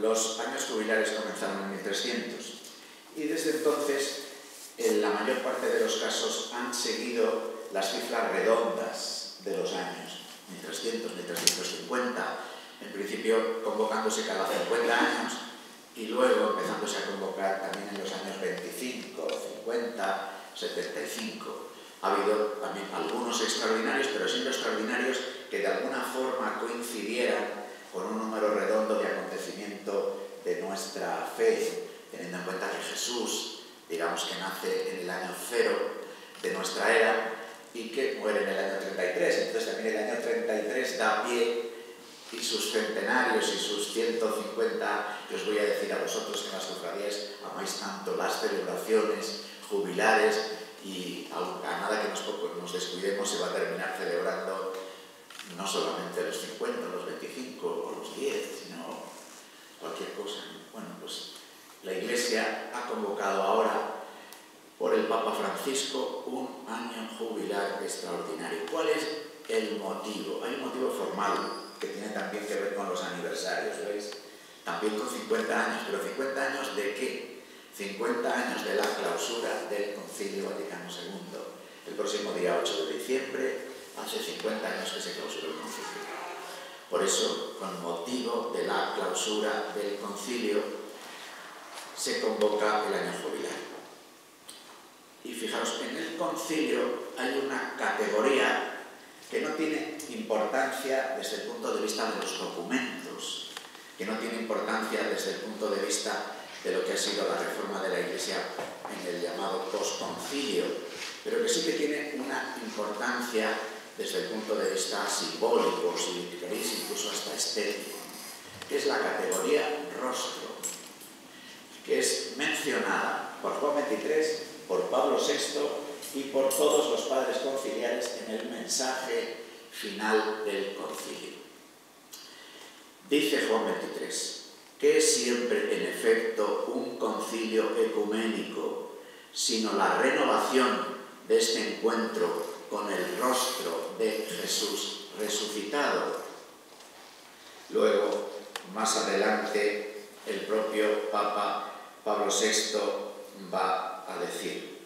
los años jubilares comenzaron en 1300 y desde entonces en la mayor parte de los casos han seguido las cifras redondas de los años, 1300, 1350, en principio convocándose cada 50 años y luego empezándose a convocar también en los años 25, 50, 75. Ha habido también algunos extraordinarios, pero siempre extraordinarios que de alguna forma coincidieran con un número redondo de acontecimiento de nuestra fe, teniendo en cuenta que Jesús, digamos que nace en el año 0 de nuestra era y que muere en el año 33. Entonces también el año 33 da pie y sus centenarios y sus 150, que os voy a decir a vosotros que en las cofradías amáis tanto las celebraciones jubilares y a nada que nos descuidemos se va a terminar celebrando no solamente los 50, los 25 o los 10, sino cualquier cosa. Bueno, pues la Iglesia ha convocado ahora por el Papa Francisco un año jubilar extraordinario. ¿Cuál es el motivo? Hay un motivo formal que tiene también que ver con los aniversarios, ¿veis? También con 50 años, pero ¿50 años de qué? 50 años de la clausura del Concilio Vaticano II. El próximo día 8 de diciembre hace 50 años que se clausuró el Concilio. Por eso, con motivo de la clausura del Concilio, se convoca el año jubilar. Y fijaros, en el Concilio hay una categoría que no tiene importancia desde el punto de vista de los documentos, que no tiene importancia desde el punto de vista de lo que ha sido la reforma de la Iglesia en el llamado posconcilio, pero que sí que tiene una importancia desde el punto de vista simbólico, si queréis incluso hasta estético, que es la categoría rostro, que es mencionada por Juan XXIII, por Pablo VI y por todos los padres conciliares en el mensaje final del concilio. Dice Juan XXIII, que es siempre en efecto un concilio ecuménico, sino la renovación de este encuentro con el rostro de Jesús resucitado. Luego, más adelante, el propio Papa Pablo VI va a decir: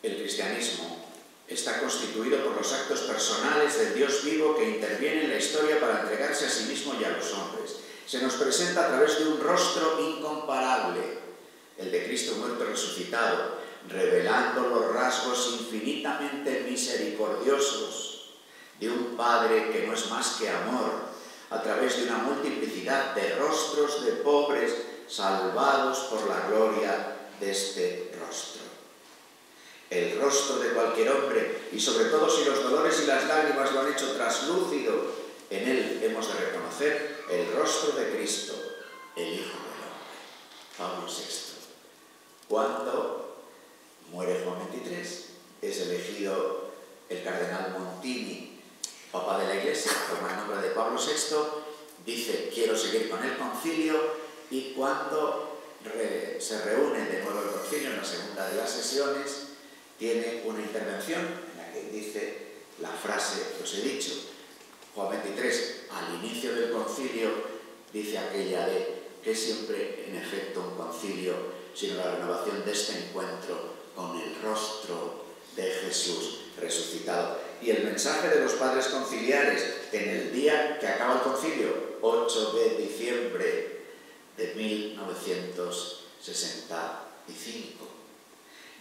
el cristianismo está constituido por los actos personales del Dios vivo que interviene en la historia para entregarse a sí mismo y a los hombres. Se nos presenta a través de un rostro incomparable, el de Cristo muerto y resucitado, revelando los rasgos infinitamente misericordiosos de un Padre que no es más que amor, a través de una multiplicidad de rostros de pobres salvados por la gloria de este rostro. El rostro de cualquier hombre, y sobre todo si los dolores y las lágrimas lo han hecho traslúcido, en él hemos de reconocer el rostro de Cristo, el Hijo del Hombre. Pablo VI. Cuando muere Juan XXIII, es elegido el cardenal Montini, Papa de la Iglesia, toma el nombre de Pablo VI, dice: quiero seguir con el concilio, y cuando se reúne de nuevo el concilio en la segunda de las sesiones, tiene una intervención en la que dice la frase que os he dicho. Juan XXIII, al inicio del concilio, dice aquella de que siempre en efecto un concilio, sino la renovación de este encuentro con el rostro de Jesús resucitado. Y el mensaje de los padres conciliares en el día que acaba el concilio, 8 de diciembre de 1965.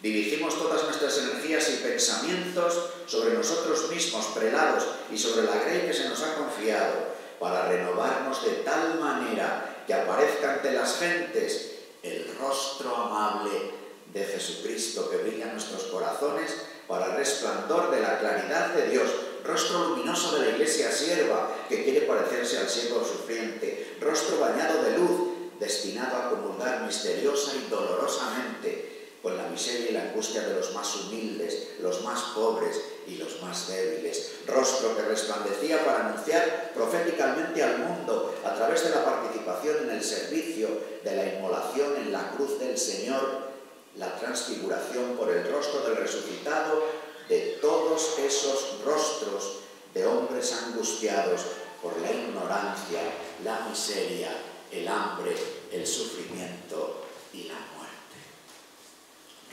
Dirigimos todas nuestras energías y pensamientos sobre nosotros mismos, prelados, y sobre la grey que se nos ha confiado, para renovarnos de tal manera que aparezca ante las gentes el rostro amable de Jesucristo que brilla en nuestros corazones para resplandor de la claridad de Dios, rostro luminoso de la Iglesia sierva que quiere parecerse al siervo sufriente, rostro bañado de luz, destinado a comulgar misteriosa y dolorosamente con la miseria y la angustia de los más humildes, los más pobres y los más débiles, rostro que resplandecía para anunciar proféticamente al mundo, a través de la participación en el servicio de la inmolación en la cruz del Señor, la transfiguración por el rostro del resucitado de todos esos rostros de hombres angustiados por la ignorancia la miseria, el hambre, el sufrimiento y la muerte.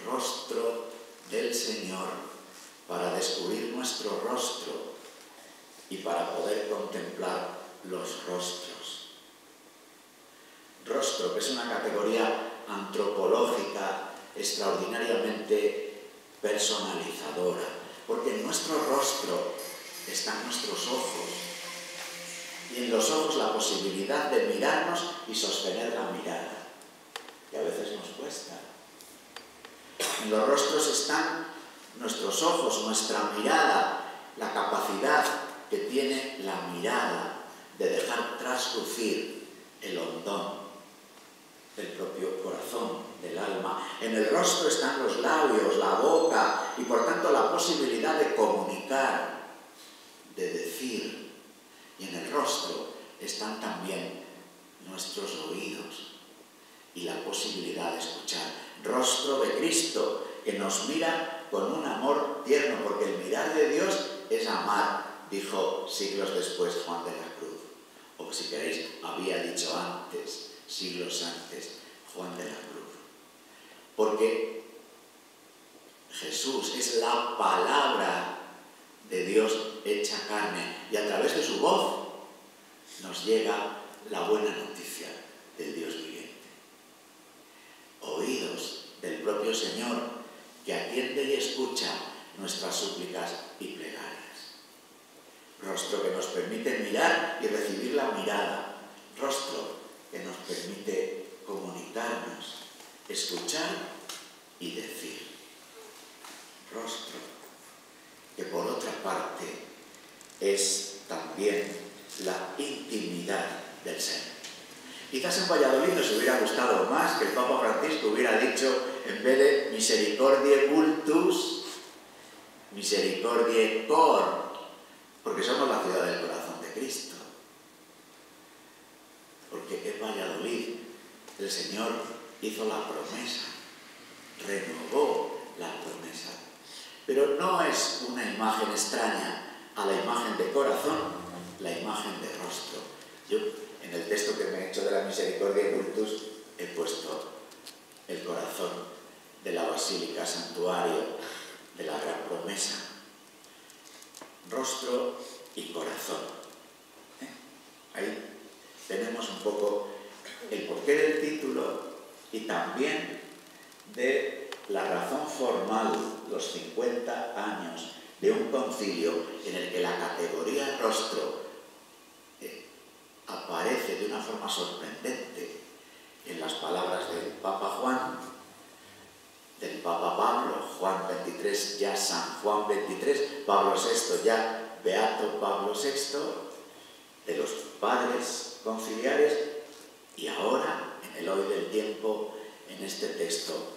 Rostro del Señor para descubrir nuestro rostro y para poder contemplar los rostros. Rostro, que es una categoría antropológica extraordinariamente personalizadora, porque en nuestro rostro están nuestros ojos, y en los ojos la posibilidad de mirarnos y sostener la mirada, que a veces nos cuesta. En los rostros están nuestros ojos, nuestra mirada, la capacidad que tiene la mirada de dejar traslucir el hondón del propio corazón, del alma. En el rostro están los labios, la boca y por tanto la posibilidad de comunicar, de decir. Y en el rostro están también nuestros oídos y la posibilidad de escuchar. Rostro de Cristo, que nos mira con un amor tierno, porque el mirar de Dios es amar, dijo siglos después Juan de la Cruz. O si queréis, había dicho antes, siglos antes, Juan de la Cruz. Porque Jesús es la palabra de Dios hecha carne, y a través de su voz nos llega la buena noticia del Dios viviente. Oídos del propio Señor, que atiende y escucha nuestras súplicas y plegarias. Rostro que nos permite mirar y recibir la mirada. Rostro que nos permite comunicarnos, escuchar y decir. Rostro que por otra parte es también la intimidad del ser. Quizás en Valladolid nos hubiera gustado más que el Papa Francisco hubiera dicho, en vez de misericordiae cultus, misericordiae cor, porque somos la ciudad del corazón de Cristo. Porque en Valladolid el Señor hizo la promesa, renovó la promesa. Pero no es una imagen extraña a la imagen de corazón, la imagen de rostro. Yo, en el texto que me he hecho de la misericordia cultus, he puesto el corazón de la Basílica Santuario de la Gran Promesa. Rostro y corazón. Ahí tenemos un poco el porqué del título y también de la razón formal, los 50 años de un concilio en el que la categoría rostro aparece de una forma sorprendente en las palabras del Papa Juan, del Papa Pablo, Juan 23, ya San Juan 23, Pablo VI, ya Beato Pablo VI, de los padres conciliares, y ahora, en el hoy del tiempo, en este texto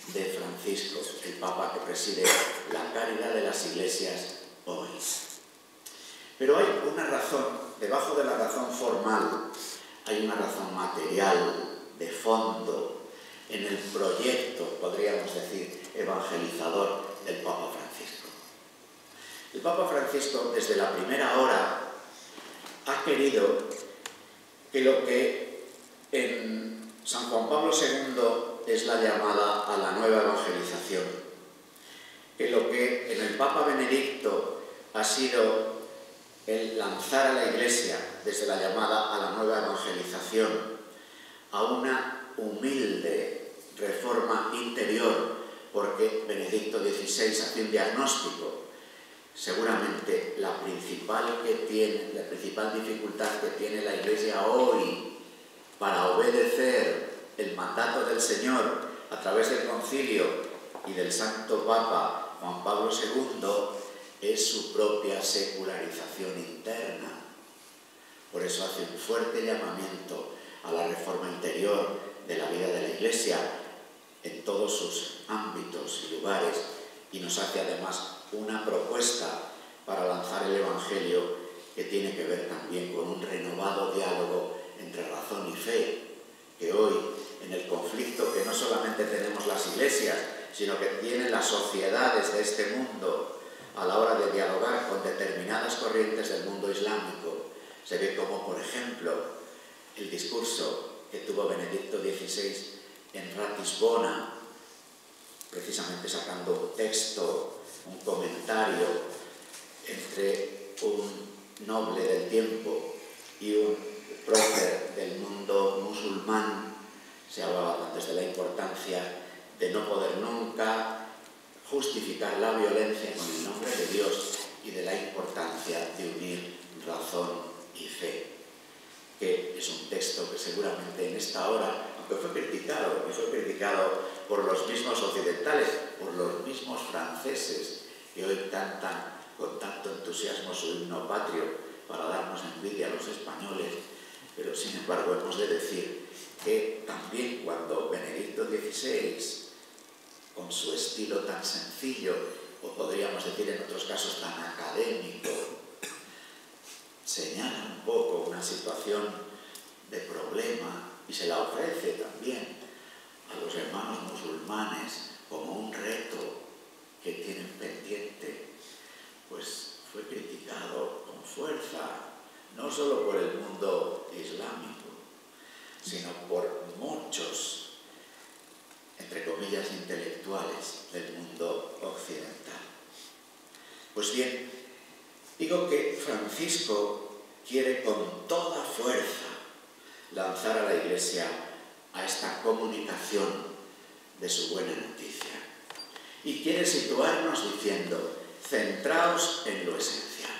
de Francisco, el Papa que preside la caridad de las iglesias hoy. Pero hay una razón, debajo de la razón formal, hay una razón material, de fondo, en el proyecto, podríamos decir, evangelizador del Papa Francisco. El Papa Francisco, desde la primera hora, ha querido que lo que en San Juan Pablo II es la llamada a la nueva evangelización, que lo que en el Papa Benedicto ha sido el lanzar a la Iglesia desde la llamada a la nueva evangelización a una humilde reforma interior, porque Benedicto XVI hace un diagnóstico. Seguramente la principal dificultad que tiene la Iglesia hoy para obedecer el mandato del Señor a través del Concilio y del Santo Papa Juan Pablo II es su propia secularización interna. Por eso hace un fuerte llamamiento a la reforma interior de la vida de la Iglesia en todos sus ámbitos y lugares, y nos hace además una propuesta para lanzar el Evangelio que tiene que ver también con un renovado diálogo entre razón y fe, que hoy, en el conflicto que no solamente tenemos las iglesias, sino que tienen las sociedades de este mundo a la hora de dialogar con determinadas corrientes del mundo islámico, se ve como, por ejemplo, el discurso que tuvo Benedicto XVI en Ratisbona, precisamente sacando un texto, un comentario entre un noble del tiempo y un prócer del mundo musulmán. Se hablaba antes de la importancia de no poder nunca justificar la violencia con el nombre de Dios y de la importancia de unir razón y fe, que es un texto que seguramente en esta hora, aunque fue criticado por los mismos occidentales, por los mismos franceses, que hoy cantan con tanto entusiasmo su himno patrio para darnos envidia a los españoles, pero sin embargo hemos de decir que también cuando Benedicto XVI, con su estilo tan sencillo, o podríamos decir en otros casos tan académico, señala un poco una situación de problema y se la ofrece también a los hermanos musulmanes como un reto que tienen pendiente, pues fue criticado con fuerza, no solo por el mundo islámico, sino por muchos, entre comillas, intelectuales del mundo occidental. Pues bien, digo que Francisco quiere con toda fuerza lanzar a la Iglesia a esta comunicación de su buena noticia. Y quiere situarnos diciendo, centraos en lo esencial.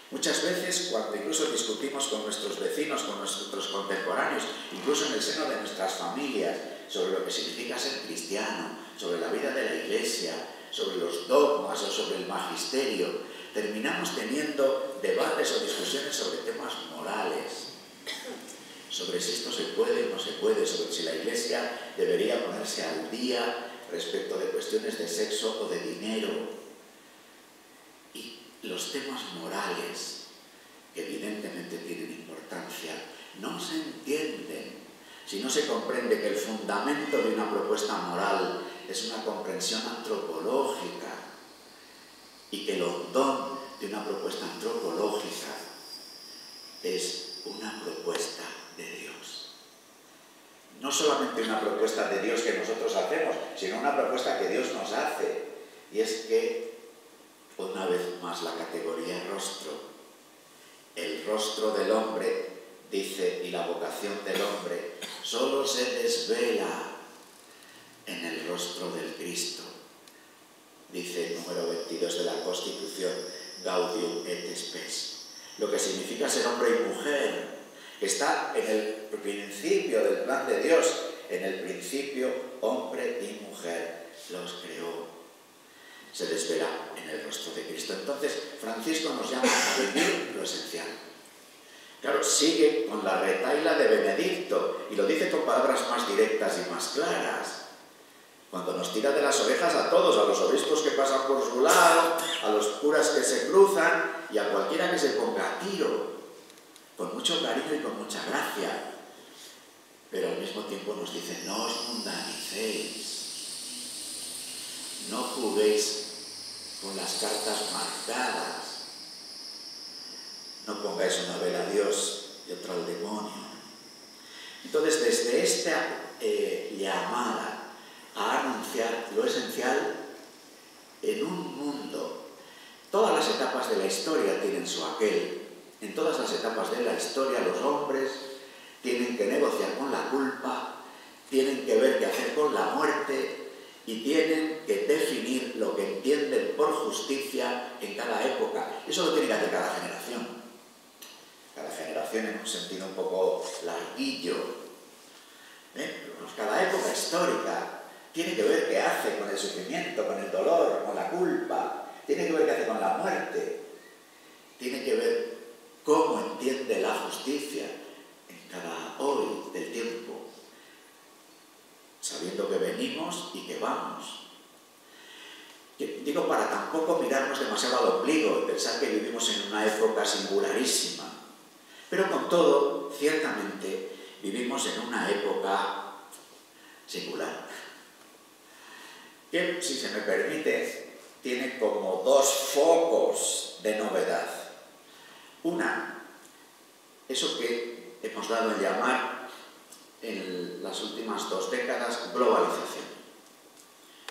Muchas veces, cuando incluso discutimos con nuestros vecinos, con nuestros contemporáneos, incluso en el seno de nuestras familias, sobre lo que significa ser cristiano, sobre la vida de la Iglesia, sobre los dogmas o sobre el magisterio, terminamos teniendo debates o discusiones sobre temas morales, sobre si esto se puede o no se puede, sobre si la Iglesia debería ponerse al día respecto de cuestiones de sexo o de dinero. Y los temas morales, que evidentemente tienen importancia, no se entienden si no se comprende que el fundamento de una propuesta moral es una comprensión antropológica y que el hondón de una propuesta antropológica es una propuesta de Dios. No solamente una propuesta de Dios que nosotros hacemos, sino una propuesta que Dios nos hace. Y es que, una vez más, la categoría rostro, el rostro del hombre, dice, y la vocación del hombre, solo se desvela en el rostro del Cristo. Dice el número 22 de la Constitución, Gaudium et Spes. Lo que significa ser hombre y mujer, que está en el principio del plan de Dios. En el principio, hombre y mujer los creó. Se desvela en el rostro de Cristo. Entonces, Francisco nos llama a vivir lo esencial. Claro, sigue con la retahíla de Benedicto y lo dice con palabras más directas y más claras. Cuando nos tira de las orejas a todos, a los obispos que pasan por su lado, a los curas que se cruzan y a cualquiera que se ponga a tiro, con mucho cariño y con mucha gracia. Pero al mismo tiempo nos dice, no os mundanicéis, no juguéis con las cartas marcadas, no pongáis una vela a Dios y otra al demonio. Entonces, desde esta llamada a anunciar lo esencial en un mundo, todas las etapas de la historia tienen su aquel. En todas las etapas de la historia los hombres tienen que negociar con la culpa, tienen que ver qué hacer con la muerte y tienen que definir lo que entienden por justicia en cada época. Eso lo tiene que hacer cada generación. Cada generación en un sentido un poco larguillo. Cada época histórica tiene que ver qué hace con el sufrimiento, con el dolor, con la culpa. Tiene que ver qué hace con la muerte. Tiene que ver cómo entiende la justicia en cada hoy del tiempo, sabiendo que venimos y que vamos. Digo, para tampoco mirarnos demasiado al ombligo y pensar que vivimos en una época singularísima. Pero con todo, ciertamente, vivimos en una época singular, que, si se me permite, tiene como dos focos de novedad. Una, eso que hemos dado en llamar en las últimas 2 décadas globalización,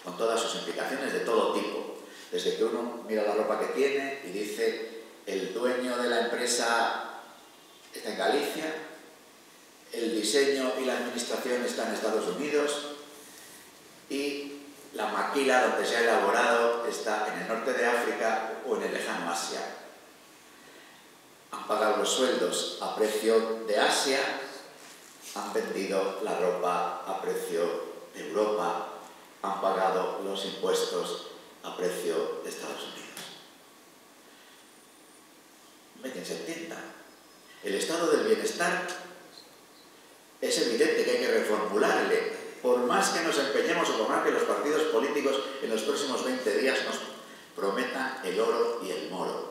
con todas sus implicaciones de todo tipo. Desde que uno mira la ropa que tiene y dice, el dueño de la empresa está en Galicia, el diseño y la administración están en Estados Unidos y la maquila donde se ha elaborado está en el norte de África o en el lejano Asia. Han pagado los sueldos a precio de Asia, han vendido la ropa a precio de Europa, han pagado los impuestos a precio de Estados Unidos. Ve quien se entienda. El estado del bienestar es evidente que hay que reformularle, por más que nos empeñemos o por más que los partidos políticos en los próximos 20 días nos prometan el oro y el moro.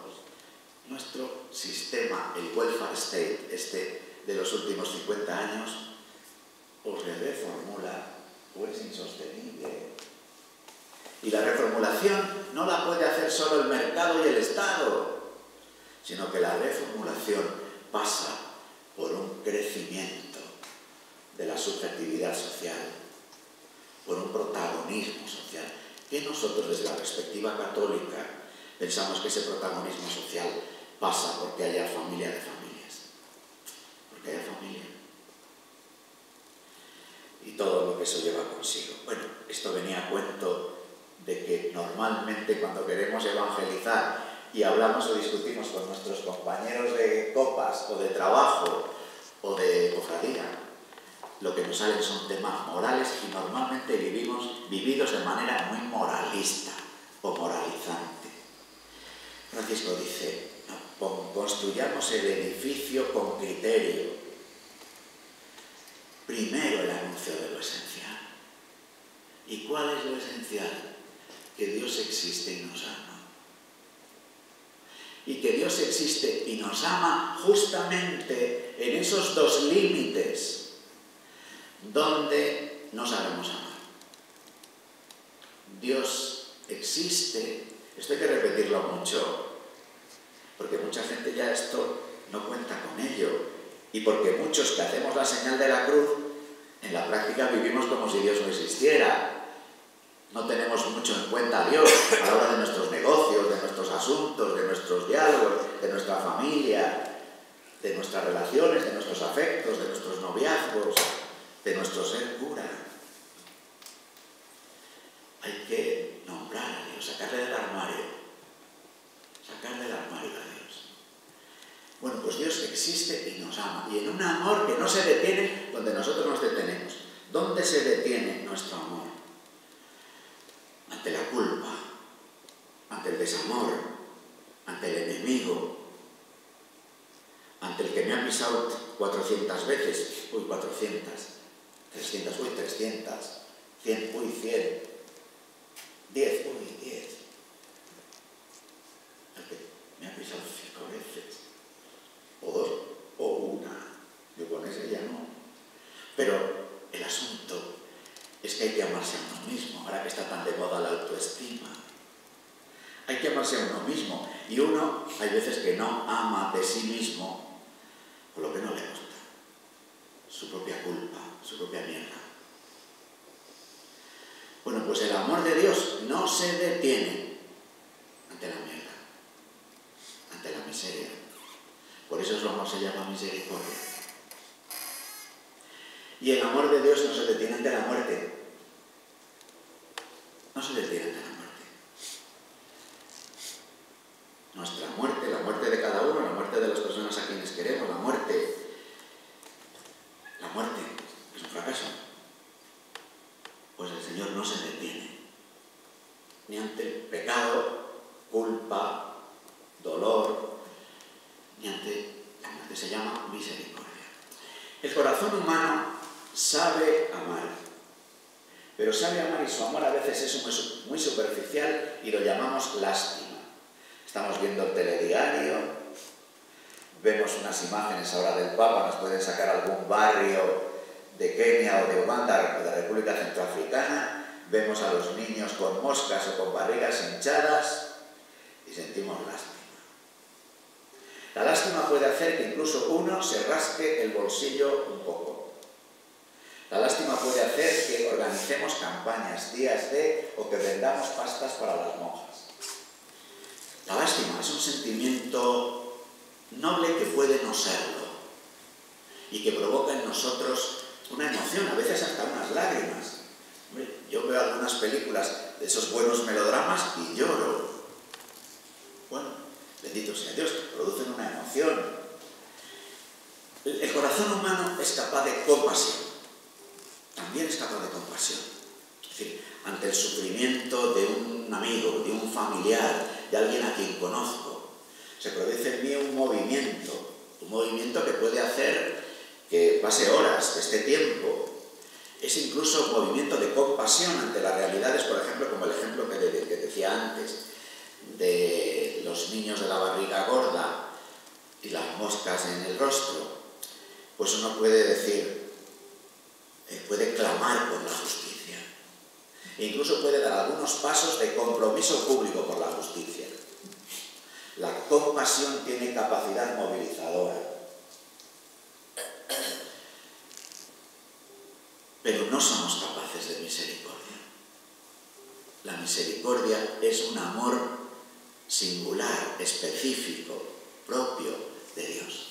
Nuestro sistema, el welfare state, de los últimos 50 años, o se reformula o es insostenible. Y la reformulación no la puede hacer solo el mercado y el Estado, sino que la reformulación pasa por un crecimiento de la subjetividad social, por un protagonismo social, que nosotros desde la perspectiva católica pensamos que ese protagonismo social pasa porque haya familia de familias, porque haya familia y todo lo que eso lleva consigo. Bueno, esto venía a cuento de que normalmente cuando queremos evangelizar y hablamos o discutimos con nuestros compañeros de copas o de trabajo o de cofradía, lo que nos salen son temas morales y normalmente vividos de manera muy moralista o moralizante. Francisco dice, construyamos el edificio con criterio. Primero el anuncio de lo esencial. ¿Y cuál es lo esencial? Que Dios existe y nos ama. Y que Dios existe y nos ama justamente en esos 2 límites donde no sabemos amar. Dios existe, esto hay que repetirlo mucho, porque mucha gente ya esto no cuenta con ello, y porque muchos que hacemos la señal de la cruz, en la práctica vivimos como si Dios no existiera. No tenemos mucho en cuenta a Dios a la hora de nuestros negocios, de nuestros asuntos, de nuestros diálogos, de nuestra familia, de nuestras relaciones, de nuestros afectos, de nuestros noviazgos, de nuestro ser cura. Hay que nombrar a Dios, sacarle del armario a Dios. Bueno, pues Dios existe y nos ama, y en un amor que no se detiene donde nosotros nos detenemos. ¿Dónde se detiene nuestro amor? Ante la culpa, ante el desamor, ante el enemigo, ante el que me ha pisado 400 veces, 400, 300, 300, 100, 100, 10, 10. El que me ha pisado 5 veces, o 2, o 1. Yo con ese ya no. Pero el asunto es que hay que amarse a uno mismo, ahora que está tan de moda la autoestima. Hay que amarse a uno mismo, y uno hay veces que no ama de sí mismo por lo que no le gusta, su propia culpa, su propia mierda. Bueno, pues el amor de Dios no se detiene ante la mierda, ante la miseria. Por eso su amor se llama misericordia. Y el amor de Dios no se detiene ante la muerte. No se detiene ante la muerte. Nuestra muerte, la muerte de cada uno, la muerte de las personas a quienes queremos, la muerte es un fracaso. Pues el Señor no se detiene ni ante el pecado, culpa, dolor, ni ante la muerte. Se llama misericordia. El corazón humano sabe amar, pero sabe amar y su amor a veces es muy superficial y lo llamamos lástima. Estamos viendo el telediario, vemos unas imágenes ahora del Papa, nos pueden sacar algún barrio de Kenia o de Uganda o de la República Centroafricana, vemos a los niños con moscas o con barrigas hinchadas y sentimos lástima. La lástima puede hacer que incluso uno se rasque el bolsillo un poco. La lástima puede hacer que organicemos campañas, días de, o que vendamos pastas para las monjas. La lástima es un sentimiento noble que puede no serlo y que provoca en nosotros una emoción, a veces hasta unas lágrimas. Hombre, yo veo algunas películas de esos buenos melodramas y lloro. Bueno, bendito sea Dios, producen una emoción. El corazón humano es capaz de compasión, también es capaz de compasión. Es decir, ante el sufrimiento de un amigo, de un familiar, de alguien a quien conozco, se produce en mí un movimiento que puede hacer que pase horas, que esté tiempo. Es incluso un movimiento de compasión ante las realidades, por ejemplo, como el ejemplo que decía antes, de los niños de la barriga gorda y las moscas en el rostro. Pues uno puede decir, puede clamar por la justicia, e incluso puede dar algunos pasos de compromiso público por la justicia. La compasión tiene capacidad movilizadora. Pero no somos capaces de misericordia. La misericordia es un amor singular, específico, propio de Dios.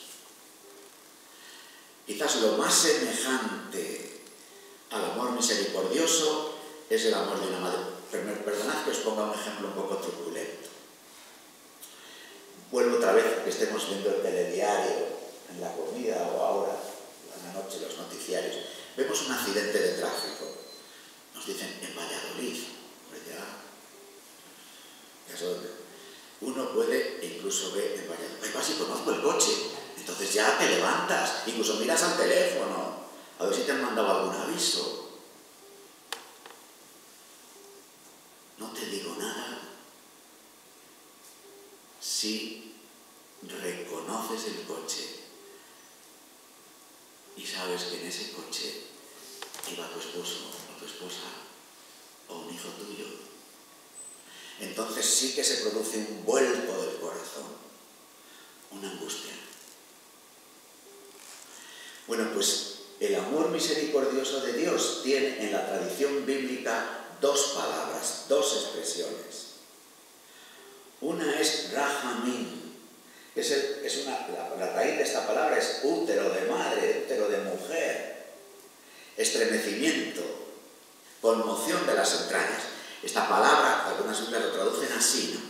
Quizás lo más semejante al amor misericordioso es el amor de una madre. Perdonad que os ponga un ejemplo un poco truculento. Vuelvo otra vez que estemos viendo el telediario en la comida o ahora, en la noche, los noticiarios. Vemos un accidente de tráfico. Nos dicen en Valladolid. Uno puede, incluso ve en Valladolid. Ay, si conozco el coche. Entonces ya te levantas, incluso miras al teléfono, a ver si te han mandado algún aviso. No te digo nada si reconoces el coche y sabes que en ese coche iba tu esposo o tu esposa o un hijo tuyo. Entonces sí que se produce un vuelco del corazón, una angustia. Bueno, pues el amor misericordioso de Dios tiene en la tradición bíblica dos palabras, dos expresiones. Una es rahamim, la raíz de esta palabra es útero de madre, útero de mujer, estremecimiento, conmoción de las entrañas. Esta palabra, algunas Biblias lo traducen así, ¿no?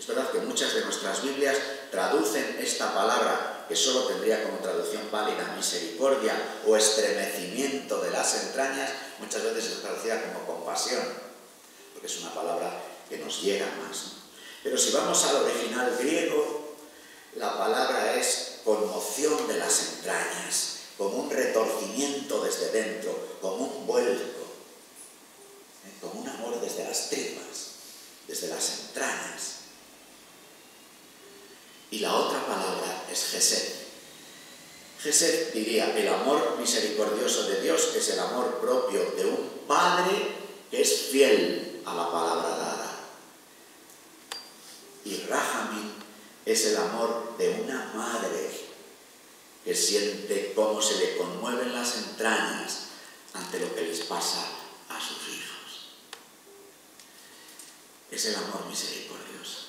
Es verdad que muchas de nuestras Biblias traducen esta palabra, que solo tendría como traducción válida misericordia o estremecimiento de las entrañas, muchas veces es traducida como compasión, porque es una palabra que nos llega más, ¿no? Pero si vamos al original griego, la palabra es conmoción de las entrañas, como un retorcimiento desde dentro, como un vuelco, como un amor desde las tripas, desde las entrañas. Y la otra palabra es Gesed. Gesed diría, el amor misericordioso de Dios es el amor propio de un padre que es fiel a la palabra dada. Y Rahamim es el amor de una madre que siente cómo se le conmueven las entrañas ante lo que les pasa a sus hijos. Es el amor misericordioso.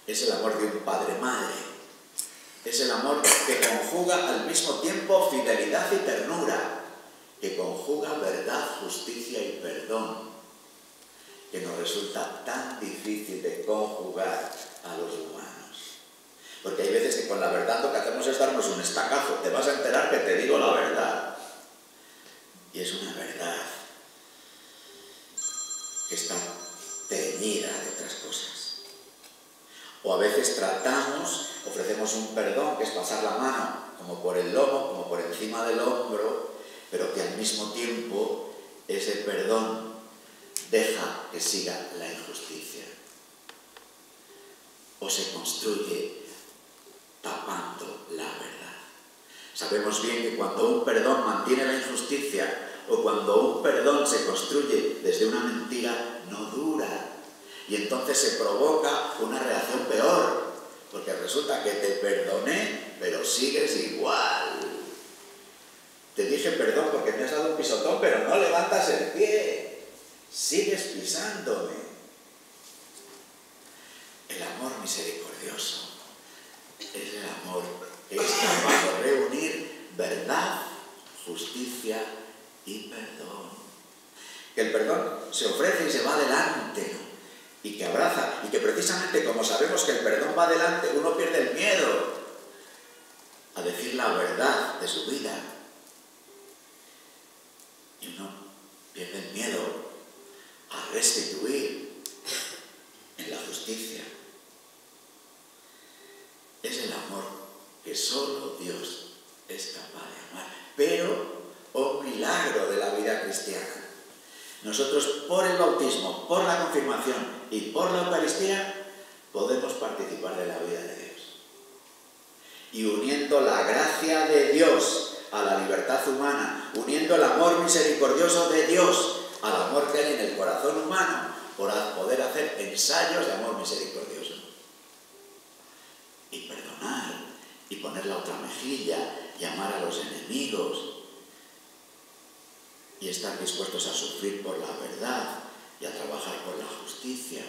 Es el amor de un padre-madre. Es el amor que conjuga al mismo tiempo fidelidad y ternura, que conjuga verdad, justicia y perdón, que nos resulta tan difícil de conjugar a los humanos. Porque hay veces que con la verdad lo que hacemos es darnos un estacazo. Te vas a enterar que te digo la verdad. Y es una verdad que está teñida de otras cosas. O a veces ofrecemos un perdón, que es pasar la mano como por el lomo, como por encima del hombro, pero que al mismo tiempo ese perdón deja que siga la injusticia. O se construye tapando la verdad. Sabemos bien que cuando un perdón mantiene la injusticia o cuando un perdón se construye desde una mentira, no dura. Y entonces se provoca una reacción peor, porque resulta que te perdoné, pero sigues igual. Te dije perdón porque me has dado un pisotón, pero no levantas el pie. Sigues pisándome. El amor misericordioso es el amor que es capaz de reunir verdad, justicia y perdón. Que el perdón se ofrece y se va adelante, y que abraza, y que precisamente como sabemos que el perdón va adelante, uno pierde el miedo a decir la verdad de su vida. Y uno pierde el miedo a restituir en la justicia. Es el amor que solo Dios es capaz de amar. Pero, oh milagro de la vida cristiana, nosotros por el bautismo, por la confirmación y por la Eucaristía podemos participar de la vida de Dios. Y uniendo la gracia de Dios a la libertad humana, uniendo el amor misericordioso de Dios al amor que hay en el corazón humano, para poder hacer ensayos de amor misericordioso. Y perdonar, y poner la otra mejilla, y amar a los enemigos, y estar dispuestos a sufrir por la verdad y a trabajar por la justicia.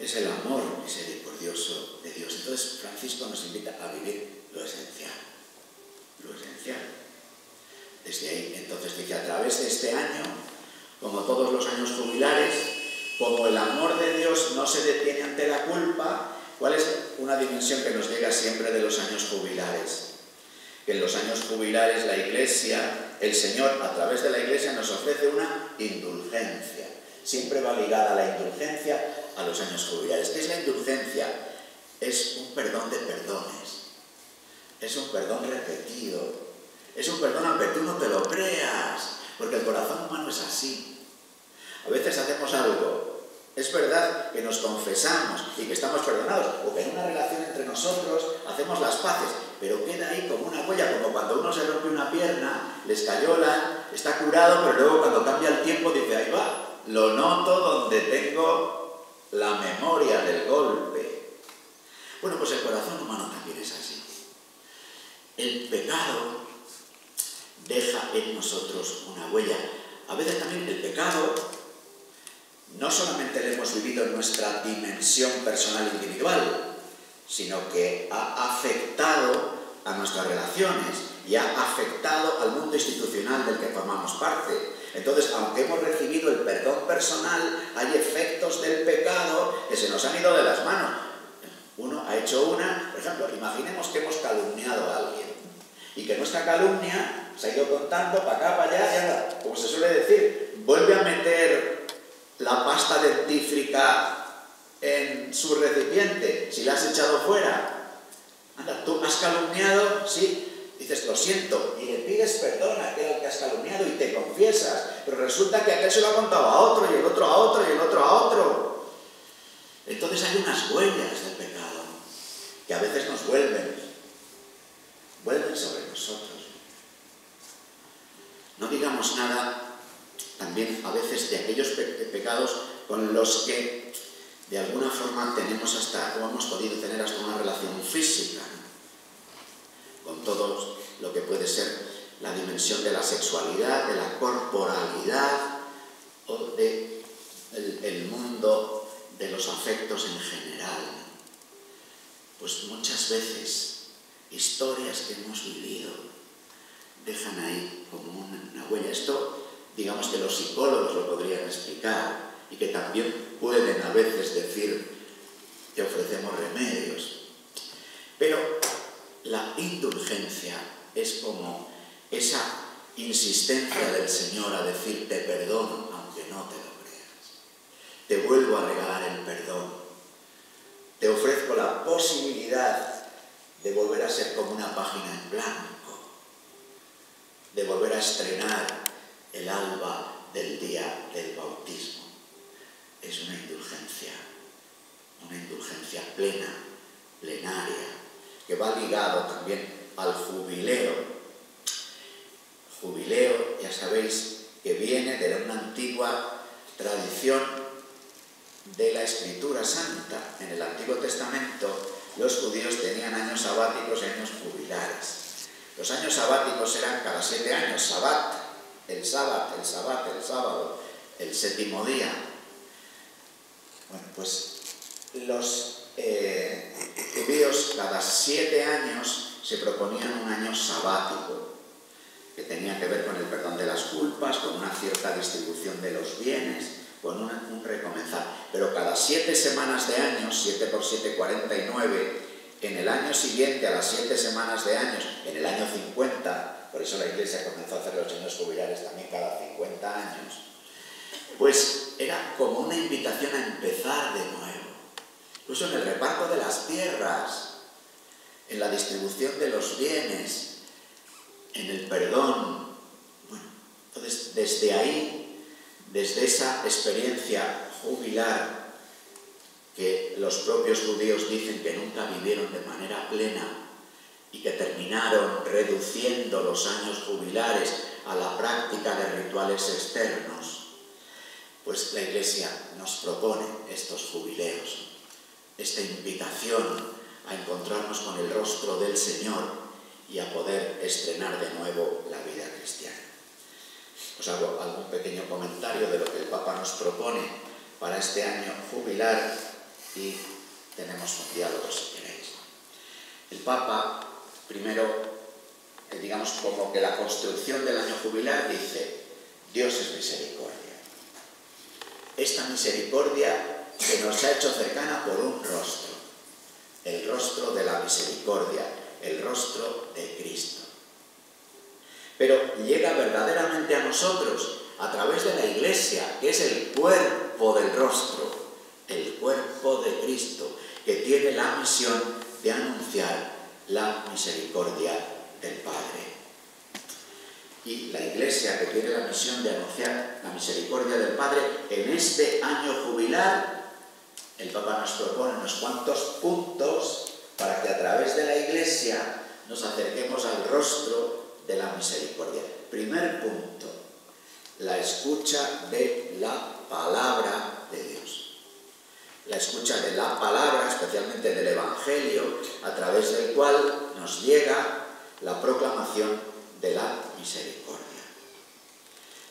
Es el amor misericordioso de Dios. Entonces Francisco nos invita a vivir lo esencial. Lo esencial. Desde ahí, entonces dice, a través de este año, como todos los años jubilares, como el amor de Dios no se detiene ante la culpa, ¿cuál es una dimensión que nos llega siempre de los años jubilares? Que en los años jubilares la Iglesia, el Señor a través de la Iglesia nos ofrece una indulgencia. Siempre va ligada la indulgencia a los años jubilares. ¿Qué es la indulgencia? Es un perdón de perdones. Es un perdón repetido. Es un perdón aunque tú no te lo creas, porque el corazón humano es así. A veces hacemos algo. Es verdad que nos confesamos y que estamos perdonados, o que en una relación entre nosotros hacemos las paces, pero queda ahí como una huella, como cuando uno se rompe una pierna, le escayola, está curado, pero luego cuando cambia el tiempo dice, ahí va, lo noto donde tengo la memoria del golpe. Bueno, pues el corazón humano también es así. El pecado deja en nosotros una huella. A veces también el pecado no solamente lo hemos vivido en nuestra dimensión personal individual, sino que ha afectado a nuestras relaciones y ha afectado al mundo institucional del que formamos parte. Entonces, aunque hemos recibido el perdón personal, hay efectos del pecado que se nos han ido de las manos. Uno ha hecho una, por ejemplo, imaginemos que hemos calumniado a alguien y que nuestra calumnia se ha ido contando para acá, para allá, y anda, como se suele decir, vuelve a meter la pasta dentífrica en su recipiente, si la has echado fuera. Anda, tú has calumniado, sí, dices, lo siento, y le pides perdón a aquel al que has calumniado y te confiesas, pero resulta que aquel se lo ha contado a otro, y el otro a otro, y el otro a otro. Entonces hay unas huellas del pecado que a veces nos vuelven sobre nosotros. No digamos nada también a veces de aquellos pecados con los que de alguna forma tenemos hasta, o hemos podido tener hasta una relación física, ¿no? Con todo lo que puede ser la dimensión de la sexualidad, de la corporalidad o del mundo de los afectos en general. Pues muchas veces historias que hemos vivido dejan ahí como una huella. Esto, digamos que los psicólogos lo podrían explicar y que también pueden a veces decir que ofrecemos remedios. Pero la indulgencia es como esa insistencia del Señor a decir te perdono aunque no te lo creas. Te vuelvo a regalar el perdón. Te ofrezco la posibilidad de volver a ser como una página en blanco, de volver a estrenar el alba del día del bautismo. Es una indulgencia plena, plenaria, que va ligado también al jubileo. Jubileo, ya sabéis, que viene de una antigua tradición de la Escritura Santa. En el Antiguo Testamento los judíos tenían años sabáticos y años jubilares. Los años sabáticos eran cada 7 años, sabbat, el sábado, el séptimo día. Bueno, pues los judíos cada 7 años se proponían un año sabático, que tenía que ver con el perdón de las culpas, con una cierta distribución de los bienes, con un recomenzar. Pero cada 7 semanas de años, 7 por 7, 49, en el año siguiente, a las 7 semanas de años, en el año 50, por eso la Iglesia comenzó a hacer los años jubilares también cada 50 años, pues era como una invitación a empezar de nuevo. Incluso en el reparto de las tierras, en la distribución de los bienes, en el perdón. Bueno, entonces desde ahí, desde esa experiencia jubilar que los propios judíos dicen que nunca vivieron de manera plena y que terminaron reduciendo los años jubilares a la práctica de rituales externos, pues la Iglesia nos propone estos jubileos, esta invitación a encontrarnos con el rostro del Señor y a poder estrenar de nuevo la vida cristiana. Os hago algún pequeño comentario de lo que el Papa nos propone para este año jubilar y tenemos un diálogo si queréis. El Papa, primero, digamos como que la construcción del año jubilar dice: Dios es misericordia. Esta misericordia que nos ha hecho cercana por un rostro, el rostro de la misericordia, el rostro de Cristo. Pero llega verdaderamente a nosotros a través de la Iglesia, que es el cuerpo del rostro, el cuerpo de Cristo, que tiene la misión de anunciar la misericordia del Padre. Y la Iglesia, que tiene la misión de anunciar la misericordia del Padre, en este año jubilar, el Papa nos propone unos cuantos puntos para que a través de la Iglesia nos acerquemos al rostro de la misericordia. Primer punto, la escucha de la palabra de Dios. La escucha de la palabra, especialmente del Evangelio, a través del cual nos llega la proclamación de la misericordia.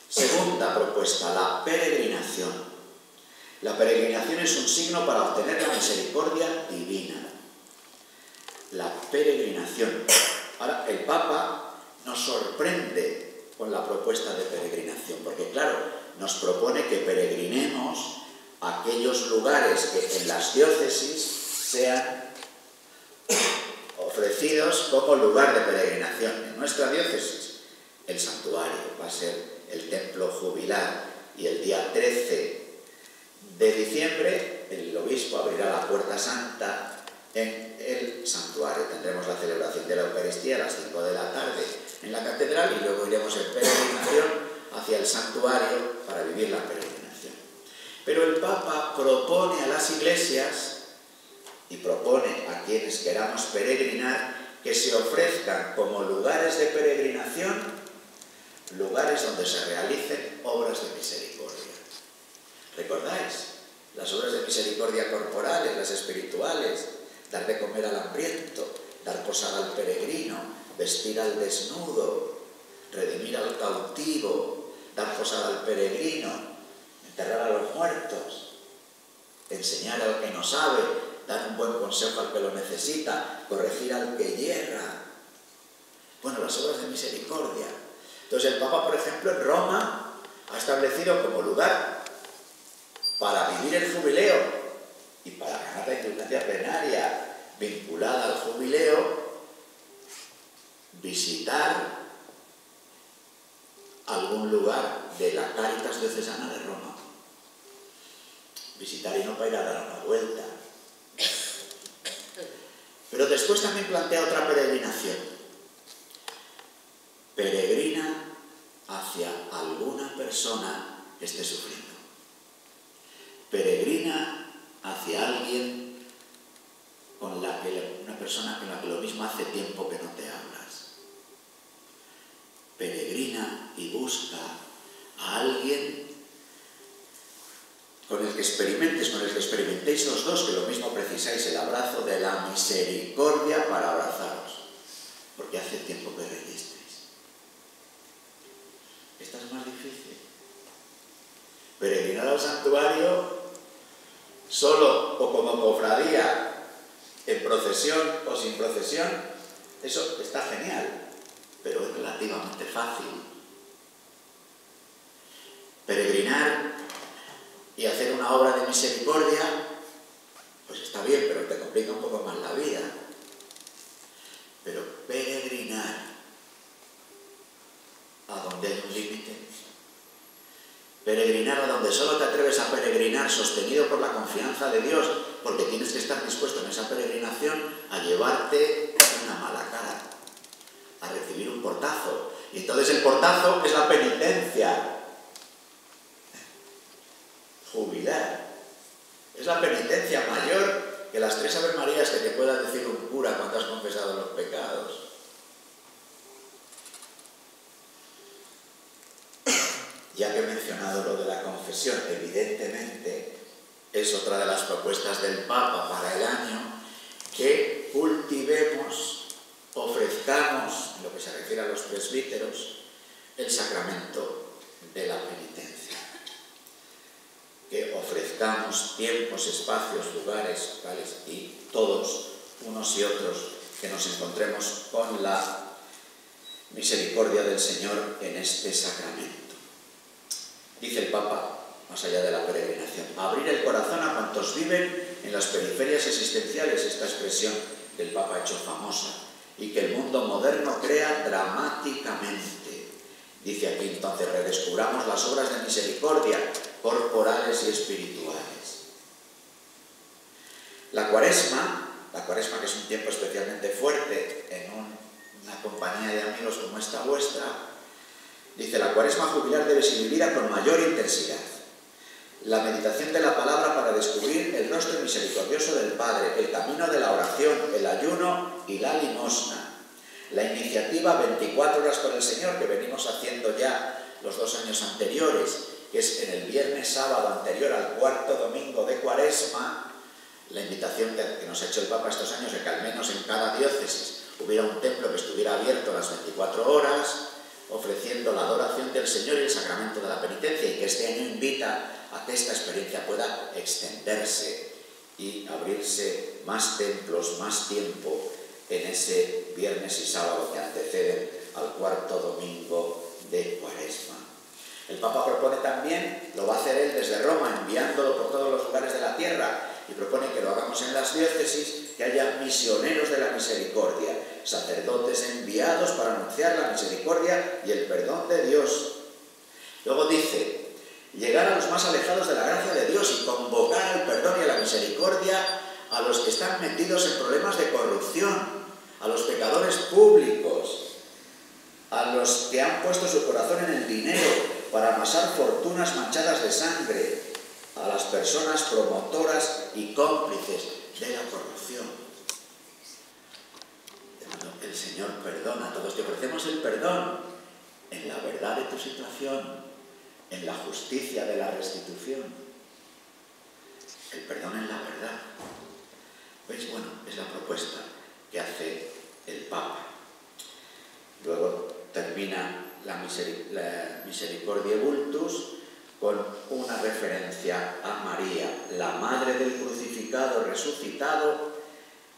Segunda propuesta, la peregrinación. La peregrinación es un signo para obtener la misericordia divina. La peregrinación. Ahora, el Papa nos sorprende con la propuesta de peregrinación, porque claro, nos propone que peregrinemos a aquellos lugares que en las diócesis sean ofrecidos como lugar de peregrinación. En nuestra diócesis, el santuario va a ser el templo jubilar, y el día 13 de diciembre el obispo abrirá la puerta santa en el santuario. Tendremos la celebración de la Eucaristía a las 5 de la tarde en la catedral y luego iremos en peregrinación hacia el santuario para vivir la peregrinación. Pero el Papa propone a las iglesias y propone a quienes queramos peregrinar que se ofrezcan como lugares de peregrinación, lugares donde se realicen obras de misericordia. ¿Recordáis? Las obras de misericordia corporales, las espirituales, dar de comer al hambriento, dar posada al peregrino, vestir al desnudo, redimir al cautivo, dar posada al peregrino, enterrar a los muertos, enseñar al que no sabe, dar un buen consejo al que lo necesita, corregir al que yerra. Bueno, las obras de misericordia. Entonces el Papa, por ejemplo, en Roma ha establecido como lugar para vivir el jubileo y para ganar la indulgencia plenaria vinculada al jubileo, visitar algún lugar de la Cáritas Diocesana de Roma. Visitar y no para ir a dar una vuelta. Pero después también plantea otra peregrinación. Peregrina hacia alguna persona que esté sufriendo. Peregrina hacia alguien una persona con la que lo mismo hace tiempo que no te hablas. Peregrina y busca a alguien con el que experimentéis los dos, que lo mismo precisáis, el abrazo de la misericordia para abrazaros, porque hace tiempo que reñisteis. Esta es más difícil. Peregrinar al santuario solo o como cofradía, en procesión o sin procesión, eso está genial, pero es relativamente fácil. Peregrinar y hacer una obra de misericordia, pues está bien, pero te complica un poco más la vida. Pero peregrinar a donde hay un límite, peregrinar a donde solo te atreves a peregrinar sostenido por la confianza de Dios, porque tienes que estar dispuesto en esa peregrinación a llevarte una mala cara, a recibir un portazo. Y entonces el portazo es la penitencia. Jubilar. Es la penitencia mayor que las 3 Ave Marías que te pueda decir un cura cuando has confesado los pecados. Ya que he mencionado lo de la confesión, evidentemente es otra de las propuestas del Papa para el año, que cultivemos, ofrezcamos, en lo que se refiere a los presbíteros, el sacramento de la penitencia. Que ofrezcamos tiempos, espacios, lugares, y todos, unos y otros, que nos encontremos con la misericordia del Señor en este sacramento. Dice el Papa, más allá de la peregrinación, abrir el corazón a cuantos viven en las periferias existenciales, esta expresión que el Papa ha hecho famosa, y que el mundo moderno crea dramáticamente. Dice aquí entonces, redescubramos las obras de misericordia corporales y espirituales. La cuaresma que es un tiempo especialmente fuerte en una compañía de amigos como esta vuestra, dice, la cuaresma jubilar debe ser vivida con mayor intensidad. La meditación de la palabra para descubrir el rostro misericordioso del Padre, el camino de la oración, el ayuno y la limosna. La iniciativa 24 horas con el Señor, que venimos haciendo ya los 2 años anteriores, que es en el viernes sábado anterior al 4º domingo de Cuaresma, la invitación que nos ha hecho el Papa estos años de que al menos en cada diócesis hubiera un templo que estuviera abierto las 24 horas, ofreciendo la adoración del Señor y el sacramento de la penitencia, y que este año invita a que esta experiencia pueda extenderse y abrirse más templos, más tiempo en ese viernes y sábado que anteceden al 4º domingo de Cuaresma. El Papa propone también, lo va a hacer él desde Roma, enviándolo por todos los lugares de la tierra, y propone que lo hagamos en las diócesis, que haya misioneros de la misericordia, sacerdotes enviados para anunciar la misericordia y el perdón de Dios. Luego dice, llegar a los más alejados de la gracia de Dios y convocar al perdón y a la misericordia a los que están metidos en problemas de corrupción, a los pecadores públicos, a los que han puesto su corazón en el dinero para amasar fortunas manchadas de sangre, a las personas promotoras y cómplices de la corrupción. El Señor perdona a todos, te ofrecemos el perdón en la verdad de tu situación, en la justicia de la restitución, el perdón en la verdad. ¿Veis? Bueno, es la propuesta que hace el Papa. Luego termina la Misericordiae Vultus con una referencia a María, la madre del crucificado resucitado,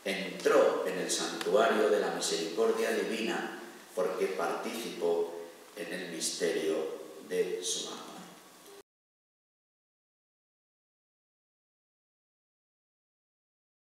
entró en el santuario de la misericordia divina porque participó en el misterio de su